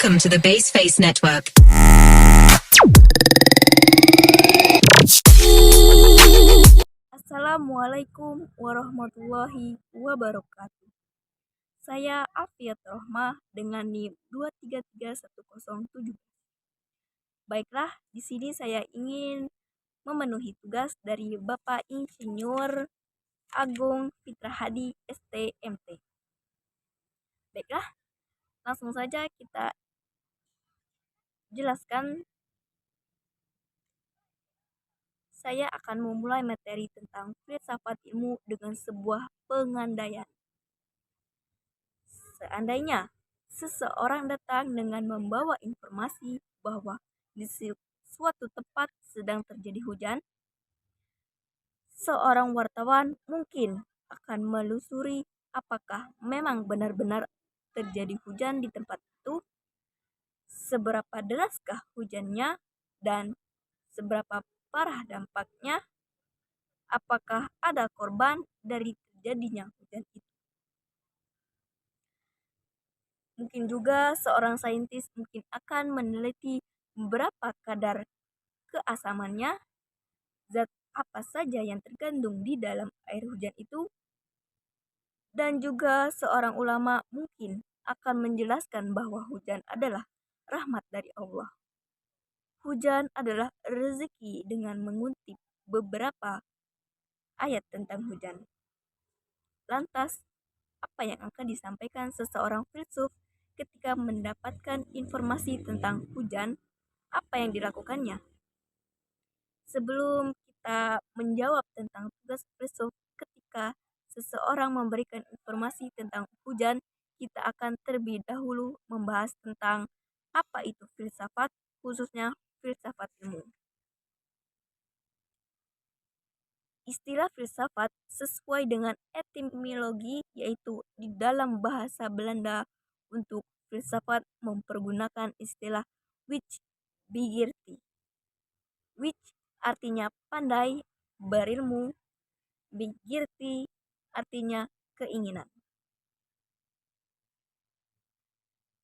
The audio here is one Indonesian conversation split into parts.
Welcome to the Baseface Network. Assalamualaikum warahmatullahi wabarakatuh. Saya Afiat Rohmah dengan NIM 2331017. Baiklah, di sini saya ingin memenuhi tugas dari Bapak Insinyur Agung Fitra Hadi STMT. Baiklah, langsung saja kita jelaskan. Saya akan memulai materi tentang filsafat ilmu dengan sebuah pengandaian. Seandainya seseorang datang dengan membawa informasi bahwa di suatu tempat sedang terjadi hujan, seorang wartawan mungkin akan melusuri apakah memang benar-benar terjadi hujan di tempat itu, seberapa deraskah hujannya, dan seberapa parah dampaknya, apakah ada korban dari terjadinya hujan itu. Mungkin juga seorang saintis mungkin akan meneliti berapa kadar keasamannya, zat apa saja yang terkandung di dalam air hujan itu, dan juga seorang ulama mungkin akan menjelaskan bahwa hujan adalah rahmat dari Allah. Hujan adalah rezeki dengan mengutip beberapa ayat tentang hujan. Lantas, apa yang akan disampaikan seseorang filsuf ketika mendapatkan informasi tentang hujan? Apa yang dilakukannya? Sebelum kita menjawab tentang tugas filsuf ketika seseorang memberikan informasi tentang hujan, kita akan terlebih dahulu membahas tentang apa itu filsafat, khususnya filsafat ilmu. Istilah filsafat sesuai dengan etimologi, yaitu di dalam bahasa Belanda untuk filsafat mempergunakan istilah wijsbegeerte, which artinya pandai, berilmu, begeerte artinya keinginan.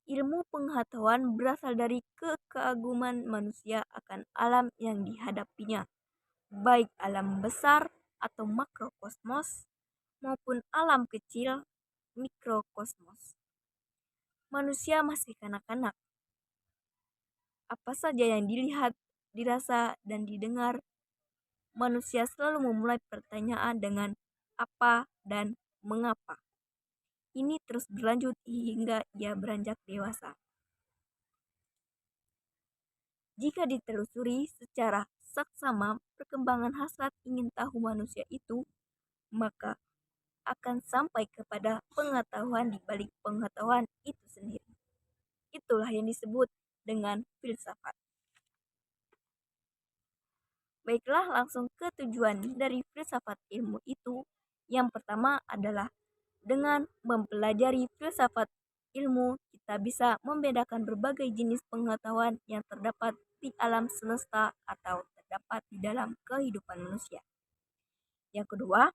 Ilmu pengetahuan berasal dari keaguman manusia akan alam yang dihadapinya, baik alam besar atau makrokosmos maupun alam kecil mikrokosmos. Manusia masih kanak-kanak. Apa saja yang dilihat, dirasa, dan didengar, manusia selalu memulai pertanyaan dengan apa dan mengapa. Ini terus berlanjut hingga ia beranjak dewasa. Jika ditelusuri secara saksama perkembangan hasrat ingin tahu manusia itu, maka akan sampai kepada pengetahuan di balik pengetahuan itu sendiri. Itulah yang disebut dengan filsafat. Baiklah, langsung ke tujuan dari filsafat ilmu itu. Yang pertama adalah dengan mempelajari filsafat ilmu, kita bisa membedakan berbagai jenis pengetahuan yang terdapat di alam semesta atau terdapat di dalam kehidupan manusia. Yang kedua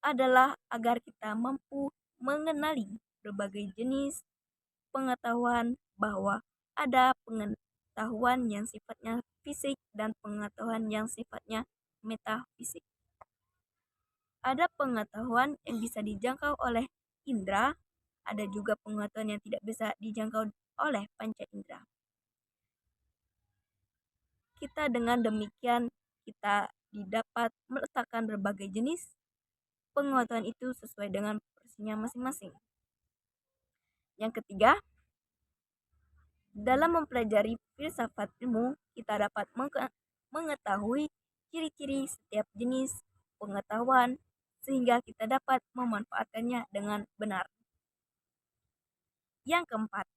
adalah agar kita mampu mengenali berbagai jenis pengetahuan, bahwa ada pengetahuan yang sifatnya fisik dan pengetahuan yang sifatnya metafisik. Ada pengetahuan yang bisa dijangkau oleh indera, ada juga pengetahuan yang tidak bisa dijangkau oleh panca indera. Kita dengan demikian kita didapat meletakkan berbagai jenis pengetahuan itu sesuai dengan porsinya masing-masing. Yang ketiga, dalam mempelajari filsafat ilmu, kita dapat mengetahui ciri-ciri setiap jenis pengetahuan sehingga kita dapat memanfaatkannya dengan benar. Yang keempat,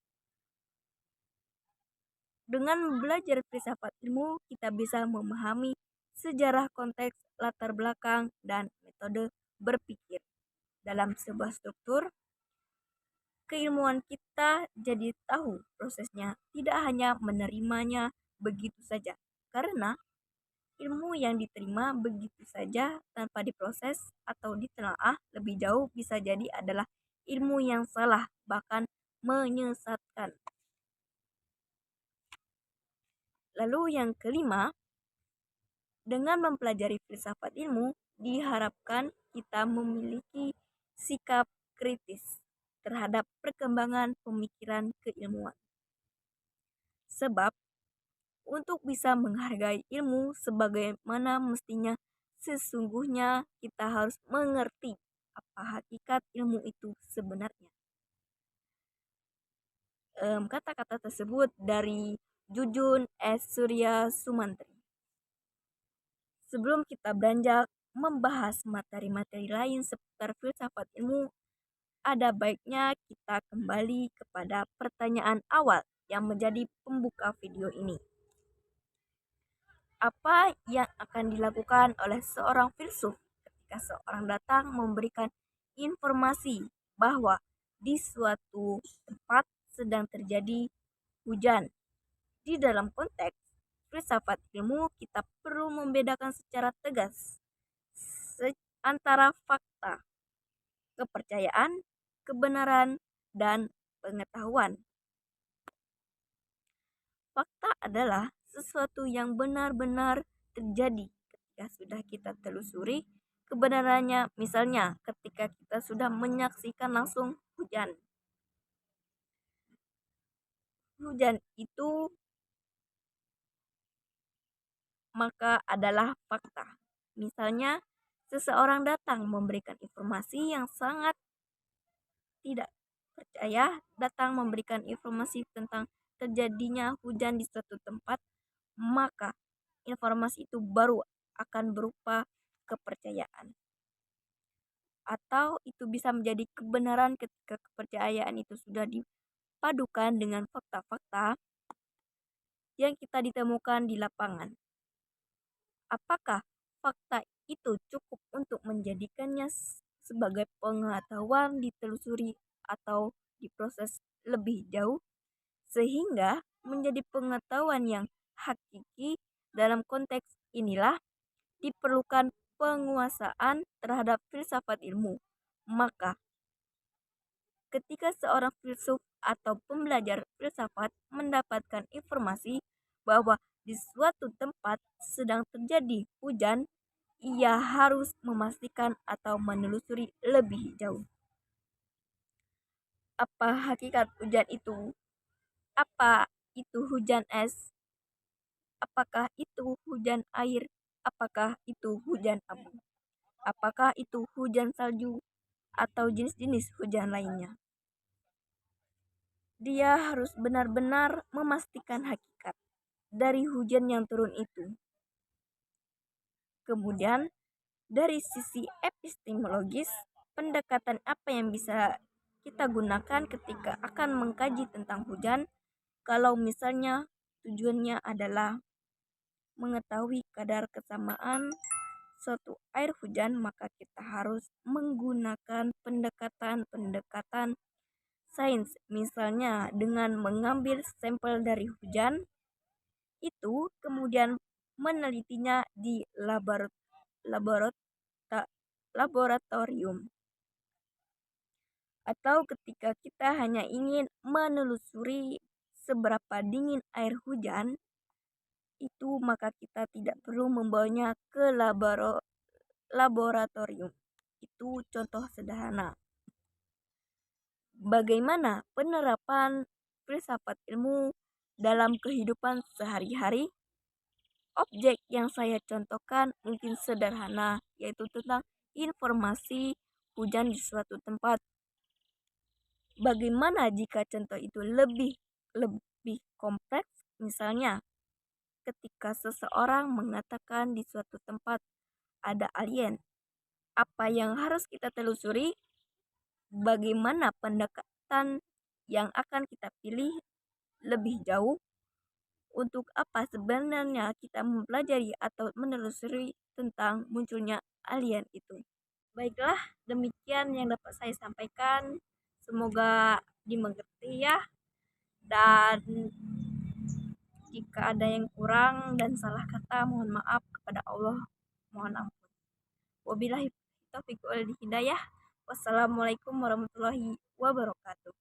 dengan belajar filsafat ilmu, kita bisa memahami sejarah, konteks, latar belakang, dan metode berpikir dalam sebuah struktur. Keilmuan kita jadi tahu prosesnya, tidak hanya menerimanya begitu saja. Karena ilmu yang diterima begitu saja tanpa diproses atau ditelaah lebih jauh bisa jadi adalah ilmu yang salah, bahkan menyesatkan. Lalu yang kelima, dengan mempelajari filsafat ilmu, diharapkan kita memiliki sikap kritis terhadap perkembangan pemikiran keilmuan. Sebab, untuk bisa menghargai ilmu sebagaimana mestinya, sesungguhnya kita harus mengerti apa hakikat ilmu itu sebenarnya. Kata-kata tersebut dari Jujun S. Surya Sumantri. Sebelum kita beranjak membahas materi-materi lain seputar filsafat ilmu, ada baiknya kita kembali kepada pertanyaan awal yang menjadi pembuka video ini. Apa yang akan dilakukan oleh seorang filsuf ketika seorang datang memberikan informasi bahwa di suatu tempat sedang terjadi hujan? Di dalam konteks filsafat ilmu, kita perlu membedakan secara tegas antara fakta, kepercayaan, kebenaran, dan pengetahuan. Fakta adalah sesuatu yang benar-benar terjadi ketika sudah kita telusuri kebenarannya. Misalnya, ketika kita sudah menyaksikan langsung hujan. Hujan itu maka adalah fakta. Misalnya, seseorang datang memberikan informasi yang sangat tidak percaya, datang memberikan informasi tentang terjadinya hujan di suatu tempat, maka informasi itu baru akan berupa kepercayaan. Atau itu bisa menjadi kebenaran ketika kepercayaan itu sudah dipadukan dengan fakta-fakta yang kita ditemukan di lapangan. Apakah fakta itu cukup untuk menjadikannya sebagai pengetahuan ditelusuri atau diproses lebih jauh sehingga menjadi pengetahuan yang hakiki? Dalam konteks inilah diperlukan penguasaan terhadap filsafat ilmu. Maka ketika seorang filsuf atau pembelajar filsafat mendapatkan informasi bahwa di suatu tempat sedang terjadi hujan, ia harus memastikan atau menelusuri lebih jauh. Apa hakikat hujan itu? Apa itu hujan es? Apakah itu hujan air? Apakah itu hujan abu? Apakah itu hujan salju atau jenis-jenis hujan lainnya? Dia harus benar-benar memastikan hakikat dari hujan yang turun itu. Kemudian, dari sisi epistemologis, pendekatan apa yang bisa kita gunakan ketika akan mengkaji tentang hujan? Kalau misalnya tujuannya adalah mengetahui kadar kesamaan suatu air hujan, maka kita harus menggunakan pendekatan-pendekatan sains. Misalnya dengan mengambil sampel dari hujan itu, kemudian menelitinya di laboratorium. Atau ketika kita hanya ingin menelusuri seberapa dingin air hujan, itu maka kita tidak perlu membawanya ke laboratorium. Itu contoh sederhana. Bagaimana penerapan filsafat ilmu dalam kehidupan sehari-hari? Objek yang saya contohkan mungkin sederhana, yaitu tentang informasi hujan di suatu tempat. Bagaimana jika contoh itu lebih kompleks? Misalnya, ketika seseorang mengatakan di suatu tempat ada alien, apa yang harus kita telusuri? Bagaimana pendekatan yang akan kita pilih lebih jauh? Untuk apa sebenarnya kita mempelajari atau menelusuri tentang munculnya alien itu? Baiklah, demikian yang dapat saya sampaikan. Semoga dimengerti ya. Dan jika ada yang kurang dan salah kata, mohon maaf kepada Allah. Mohon ampun. Wabillahi taufiq wal hidayah. Wassalamualaikum warahmatullahi wabarakatuh.